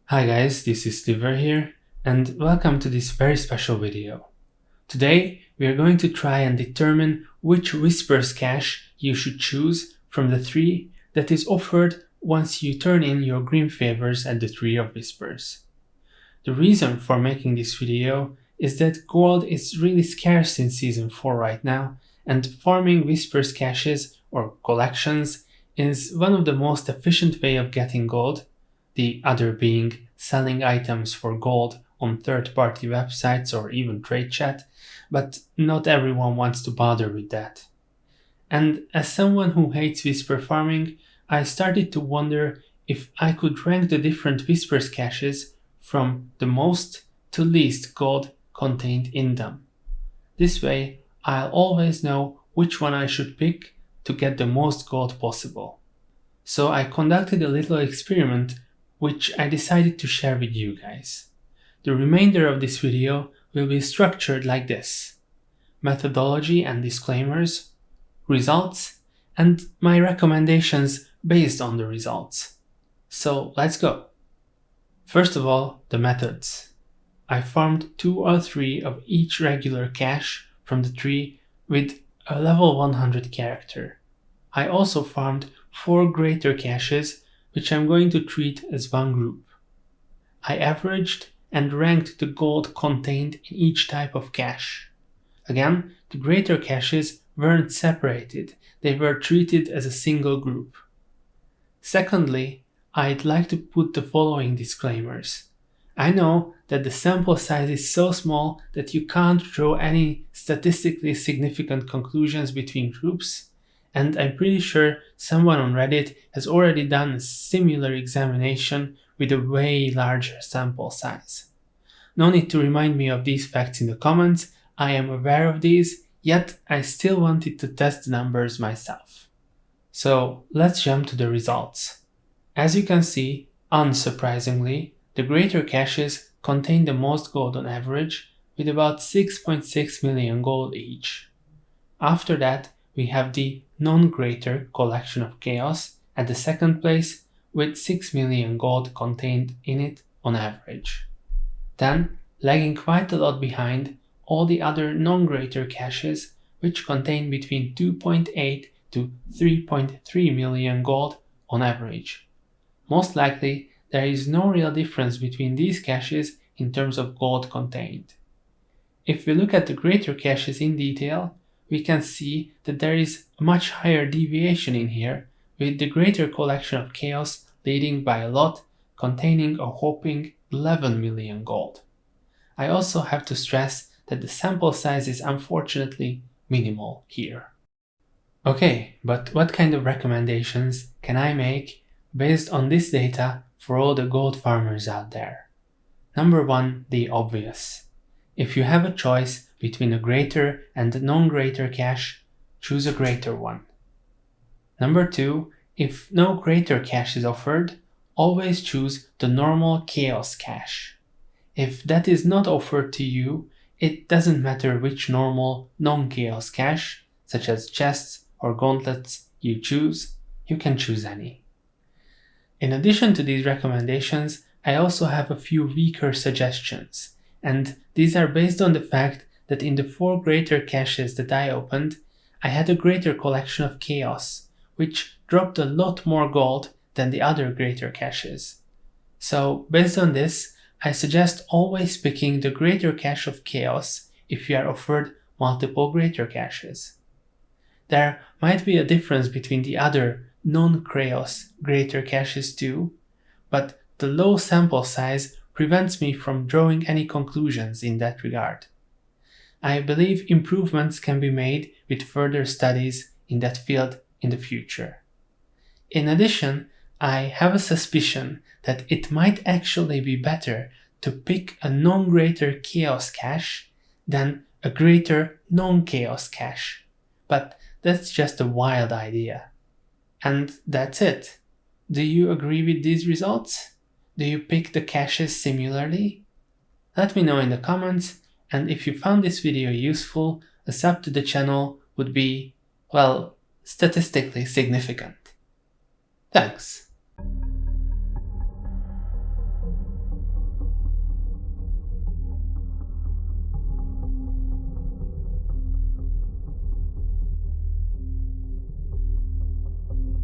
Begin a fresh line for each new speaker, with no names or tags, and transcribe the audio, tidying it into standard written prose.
Hi guys, this is Liver here, and welcome to this very special video. Today we are going to try and determine which Whispers cache you should choose from the three that is offered once you turn in your green favors at the Tree of Whispers. The reason for making this video is that gold is really scarce in Season 4 right now, and farming Whispers caches or collections is one of the most efficient way of getting gold, the other being selling items for gold on third-party websites or even trade chat, but not everyone wants to bother with that. And as someone who hates whisper farming, I started to wonder if I could rank the different whispers caches from the most to least gold contained in them. This way, I'll always know which one I should pick to get the most gold possible. So I conducted a little experiment which I decided to share with you guys. The remainder of this video will be structured like this: methodology and disclaimers, results, and my recommendations based on the results. So let's go. First of all, the methods. I farmed 2 or 3 of each regular cache from the tree with a level 100 character. I also farmed 4 greater caches which I'm going to treat as one group. I averaged and ranked the gold contained in each type of cache. Again, the greater caches weren't separated, they were treated as a single group. Secondly, I'd like to put the following disclaimers. I know that the sample size is so small that you can't draw any statistically significant conclusions between groups, and I'm pretty sure someone on Reddit has already done a similar examination with a way larger sample size. No need to remind me of these facts in the comments, I am aware of these, yet I still wanted to test the numbers myself. So let's jump to the results. As you can see, unsurprisingly, the greater caches contain the most gold on average, with about 6.6 million gold each. After that, we have the non-greater collection of chaos at the second place with 6 million gold contained in it on average. Then, lagging quite a lot behind, all the other non-greater caches which contain between 2.8 to 3.3 million gold on average. Most likely, there is no real difference between these caches in terms of gold contained. If we look at the greater caches in detail, we can see that there is a much higher deviation in here, with the greater collection of chaos leading by a lot, containing a whopping 11 million gold. I also have to stress that the sample size is unfortunately minimal here. Okay, but what kind of recommendations can I make based on this data for all the gold farmers out there? Number 1, the obvious. If you have a choice between a greater and a non-greater cache, choose a greater one. Number 2, if no greater cache is offered, always choose the normal chaos cache. If that is not offered to you, it doesn't matter which normal non-chaos cache, such as chests or gauntlets, you choose, you can choose any. In addition to these recommendations, I also have a few weaker suggestions, and these are based on the fact that in the 4 greater caches that I opened, I had a greater collection of chaos, which dropped a lot more gold than the other greater caches. So based on this, I suggest always picking the greater cache of chaos if you are offered multiple greater caches. There might be a difference between the other non-chaos greater caches too, but the low sample size prevents me from drawing any conclusions in that regard. I believe improvements can be made with further studies in that field in the future. In addition, I have a suspicion that it might actually be better to pick a non-greater chaos cache than a greater non-chaos cache, but that's just a wild idea. And that's it. Do you agree with these results? Do you pick the caches similarly? Let me know in the comments, and if you found this video useful, a sub to the channel would be, well, statistically significant. Thanks.